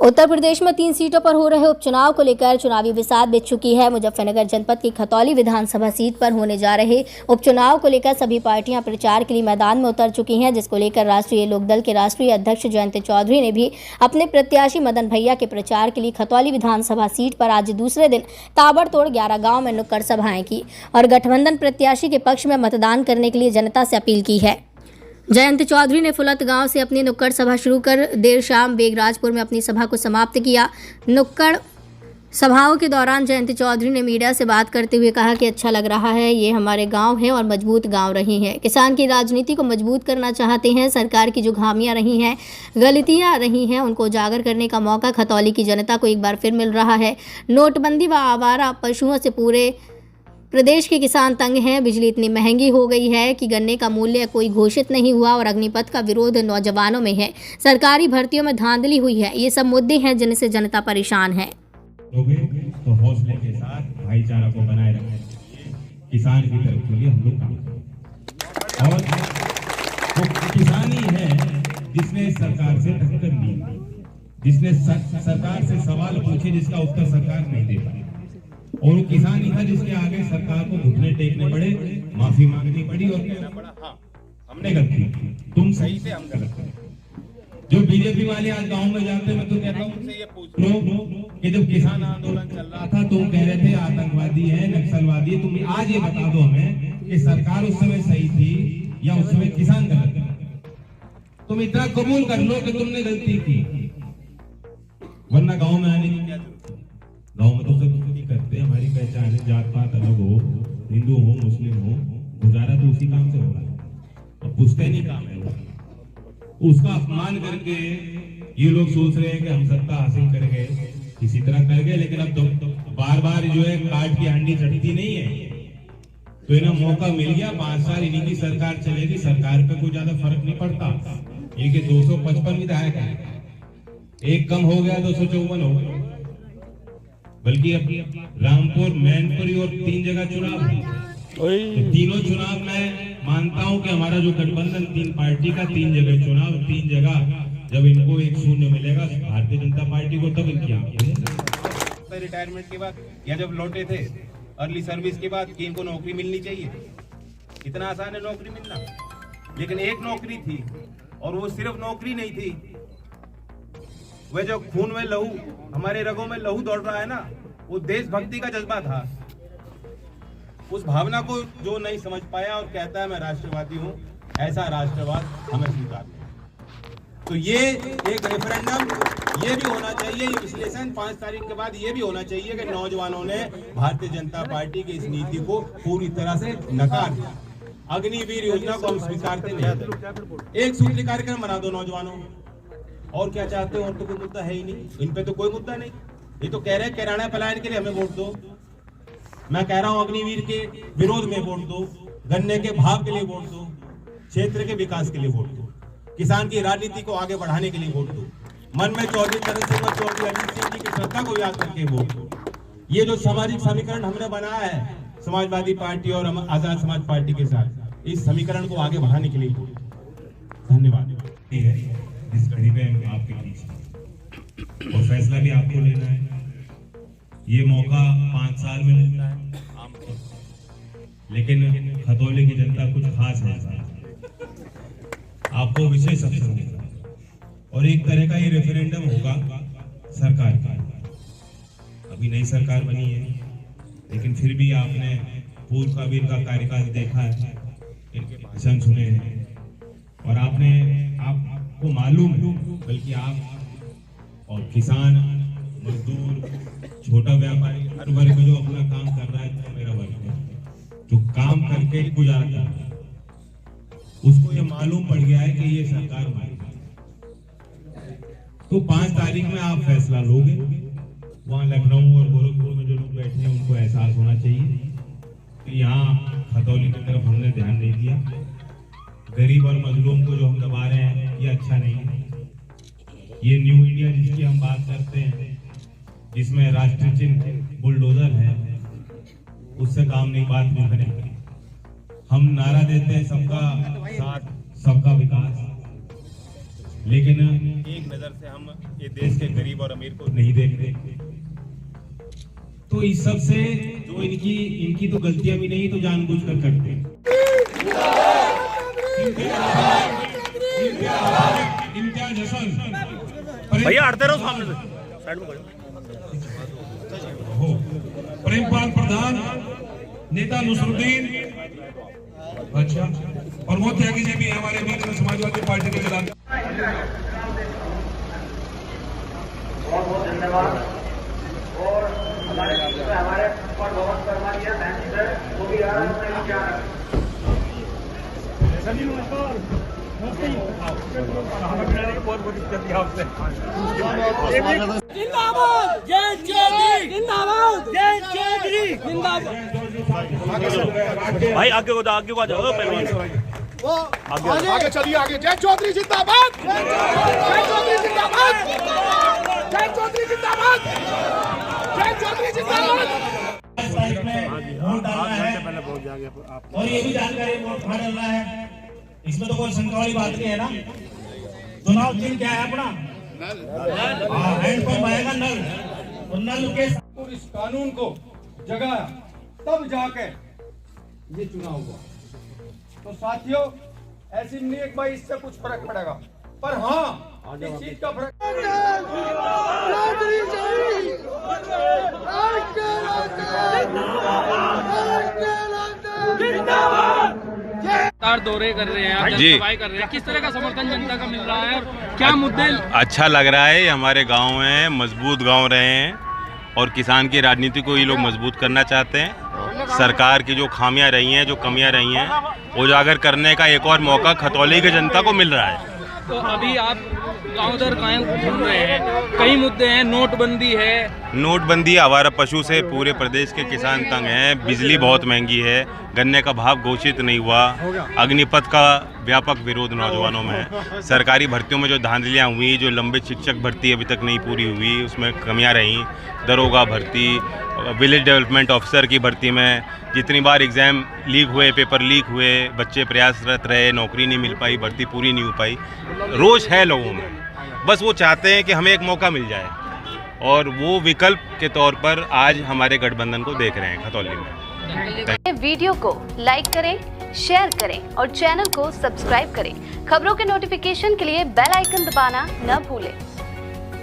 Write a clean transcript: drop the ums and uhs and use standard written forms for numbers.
उत्तर प्रदेश में 3 सीटों पर हो रहे उपचुनाव को लेकर चुनावी बिसात बिछ चुकी है। मुजफ्फरनगर जनपद की खतौली विधानसभा सीट पर होने जा रहे उपचुनाव को लेकर सभी पार्टियां प्रचार के लिए मैदान में उतर चुकी हैं, जिसको लेकर राष्ट्रीय लोकदल के राष्ट्रीय अध्यक्ष जयंत चौधरी ने भी अपने प्रत्याशी मदन भैया के प्रचार के लिए खतौली विधानसभा सीट पर आज दूसरे दिन ताबड़तोड़ 11 गाँव में नुक्कड़ सभाएं की और गठबंधन प्रत्याशी के पक्ष में मतदान करने के लिए जनता से अपील की है। जयंत चौधरी ने फुलत गांव से अपनी नुक्कड़ सभा शुरू कर देर शाम बेगराजपुर में अपनी सभा को समाप्त किया। नुक्कड़ सभाओं के दौरान जयंत चौधरी ने मीडिया से बात करते हुए कहा कि अच्छा लग रहा है, ये हमारे गांव है और मजबूत गांव रही हैं। किसान की राजनीति को मजबूत करना चाहते हैं। सरकार की जो खामियां रही हैं, गलतियां रही हैं, उनको उजागर करने का मौका खतौली की जनता को एक बार फिर मिल रहा है। नोटबंदी व आवारा पशुओं से पूरे प्रदेश के किसान तंग हैं। बिजली इतनी महंगी हो गई है कि गन्ने का मूल्य कोई घोषित नहीं हुआ और अग्निपथ का विरोध नौजवानों में है। सरकारी भर्तियों में धांधली हुई है। ये सब मुद्दे हैं जिनसे जनता परेशान है। तो हौसले के साथ भाईचारा को बनाए रखें, किसान की तरफ के लिए हम लोग काम करें। और वो किसान ही है जिसने सरकार से टक्कर ली, जिसने सरकार से सवाल पूछे जिसका उत्तर सरकार नहीं दे पाई, और वो किसान ही था जिसके आगे सरकार को घुटने टेकने पड़े, माफी मांगनी पड़ी और कहना पड़ा हाँ हमने गलती की, तुम सही थे हम गलत थे। जो बीजेपी वाले आज गांव में जाते हैं, मैं तो कहता हूं उनसे ये पूछ लो कि जब किसान आंदोलन चल रहा था तुम कह रहे थे आतंकवादी है, नक्सलवादी है, तुम आज ये बता दो हमें कि सरकार उस समय सही थी या उस समय किसान गलत थे। तुम इतना कबूल कर लो कि तुमने गलती की, वरना गाँव में आने की क्या जरूरत है। गाँव में तो सब नहीं करते, हमारी पहचान है, जात पात अलग हो, हिंदू हो मुस्लिम हो, गुजारा तो उसी काम से हो रहा है और पुश्तैनी काम है वो। उसका अपमान करके ये लोग सोच रहे हैं कि हम सत्ता हासिल कर गए, किसी तरह कर गए, लेकिन अब तो बार बार जो है काट की हांडी चढ़ती नहीं है। तो इन्हें मौका मिल गया, 5 साल इन्हीं की सरकार चलेगी, सरकार पे कोई ज्यादा फर्क नहीं पड़ता। इनके 255 विधायक है, एक कम हो गया 254 हो गया, बल्कि अब रामपुर, मैनपुरी और 3 जगह चुनाव है। तो तीनों चुनाव में मानता हूं कि हमारा जो गठबंधन 3 पार्टी का 3 जगह चुनाव, 3 जगह जब इनको 1-0 मिलेगा भारतीय जनता पार्टी को, तब इनकी आंखें रिटायरमेंट के बाद या जब लौटे थे अर्ली सर्विस के बाद कि इनको नौकरी मिलनी चाहिए। इतना आसान है नौकरी मिलना, लेकिन एक नौकरी थी और वो सिर्फ नौकरी नहीं थी, वह जो खून में लहू, हमारे रगों में लहू दौड़ रहा है ना, वो देशभक्ति का जज्बा था। उस भावना को जो नहीं समझ पाया और कहता है मैं राष्ट्रवादी हूं, ऐसा राष्ट्रवाद हमें स्वीकार नहीं। तो ये एक रेफरेंडम ये भी होना चाहिए, ये विश्लेषण 5 तारीख के बाद ये भी होना चाहिए कि नौजवानों ने भारतीय जनता पार्टी की इस नीति को पूरी तरह से नकार दिया। अग्निवीर योजना को हम स्वीकारते नहीं। एक सूत्री कार्यक्रम बना दो नौजवानों, और क्या चाहते हो, और तो कोई मुद्दा है ही नहीं, इन पे तो कोई मुद्दा नहीं। ये तो कह रहे हैं किराना पलायन के लिए हमें वोट दो, मैं कह रहा हूं अग्निवीर के विरोध में वोट दो, गन्ने के भाव के लिए वोट दो, क्षेत्र के विकास के लिए वोट दो, किसान की राजनीति को आगे बढ़ाने के लिए वोट दो, मन में चौधरी चरण सिंह और चौधरी अजीत सिंह जी की श्रद्धा को याद करके वोट दो। ये जो सामाजिक समीकरण हमने बनाया है समाजवादी पार्टी और आजाद समाज पार्टी के साथ, इस समीकरण को आगे बढ़ाने के लिए वोट दो। धन्यवाद। इस घड़ी में आपके बीच और फैसला भी आपको लेना है। ये मौका 5 साल में मिलता है आमतौर, लेकिन खतौली की जनता कुछ खास है, आपको विशेष अवसर मिलेगा और एक तरह का ये रेफरेंडम होगा सरकार का। अभी नई सरकार बनी है, लेकिन फिर भी आपने पूर्व का भी इनका कार्यकाल देखा है, इनके भाषण सुने हैं और आपको मालूम है, बल्कि आप और किसान, मजदूर, छोटा व्यापारी, हर वर्ग जो अपना काम कर रहा है, तो मेरा वर्ग है जो काम करके गुजारा कर रहा है, उसको ये मालूम पड़ गया है कि ये सरकार हमारी है। तो 5 तारीख में आप फैसला लोगे। वहां लखनऊ और गोरखपुर में जो लोग बैठे हैं उनको एहसास होना चाहिए कि यहाँ खतौली की तरफ हमने ध्यान नहीं दिया। गरीब और मजलूम को जो हम दबा रहे हैं ये अच्छा नहीं है। ये न्यू इंडिया जिसकी हम बात करते हैं, जिसमें राष्ट्रीय चिन्ह बुलडोजर है, उससे काम नहीं, बात नहीं बनेगी। हम नारा देते हैं सबका साथ सबका विकास, लेकिन एक नजर से हम ये देश के गरीब और अमीर को नहीं देख रहे। तो इस सब से जो इनकी तो गलतियां भी नहीं तो जानबूझकर करते हैं। इम्तियाज हसन भैया हटते रहो सामने से, साइड में हो, प्रेमपाल प्रधान, नेता नुसरुद्दीन, अच्छा, और वो त्यागी जी भी हमारे बीच में समाजवादी पार्टी के खिलाफ। बहुत बहुत धन्यवाद। और हमारे बीच में हमारे भगवत शर्मा जी हैं, वो भी आ रहे हैं। जिंदाबाद जय चौधरी, जिंदाबाद जय चौधरी, जिंदाबाद। भाई आगे को आ जाओ पहलवान, आगे चलिए, आगे। जय चौधरी जिंदाबाद, जय चौधरी जिंदाबाद, जय चौधरी जिंदाबाद, जय चौधरी जिंदाबाद। वोट डालना है और ये भी जानकारी वोट कहाँ डालना है, इसमें तो कोई शंका वाली बात नहीं है ना। चुनाव चिन्ह क्या है अपना? हैंडपंप आएगा, नल, और नल के और इस कानून को जगाया, तब जाके ये चुनाव हुआ। तो साथियों, ऐसी नहीं एक भाई इससे कुछ फर्क पड़ेगा, पर हाँ इस चीज का फर्क। दौरे कर रहे हैं आप, जी सफाई कर रहे हैं, किस तरह का समर्थन जनता का मिल रहा है और क्या मुद्दे? अच्छा लग रहा है। हमारे गांव में मजबूत गांव रहे हैं और किसान की राजनीति को ये लोग मजबूत करना चाहते हैं। सरकार की जो खामियां रही हैं, जो कमियां रही हैं, उजागर करने का एक और मौका खतौली की जनता को मिल रहा है। तो अभी आप गाँव दर गाँव घूम रहे हैं, कई मुद्दे हैं, नोटबंदी है, नोटबंदी, आवारा पशु से पूरे प्रदेश के किसान तंग हैं, बिजली बहुत महंगी है, गन्ने का भाव घोषित नहीं हुआ, अग्निपथ का व्यापक विरोध नौजवानों में है, सरकारी भर्तियों में जो धांधलियाँ हुई, जो लंबित शिक्षक भर्ती अभी तक नहीं पूरी हुई उसमें कमियां रहीं, दरोगा भर्ती, विलेज डेवलपमेंट ऑफिसर की भर्ती में जितनी बार एग्ज़ाम लीक हुए, पेपर लीक हुए, बच्चे प्रयासरत रहे, नौकरी नहीं मिल पाई, भर्ती पूरी नहीं हो पाई, रोष है लोगों में। बस वो चाहते हैं कि हमें एक मौका मिल जाए और वो विकल्प के तौर पर आज हमारे गठबंधन को देख रहे हैं खतौली में। वीडियो को लाइक करें, शेयर करें और चैनल को सब्सक्राइब करें। खबरों के नोटिफिकेशन के लिए बेल आइकन दबाना न भूलें।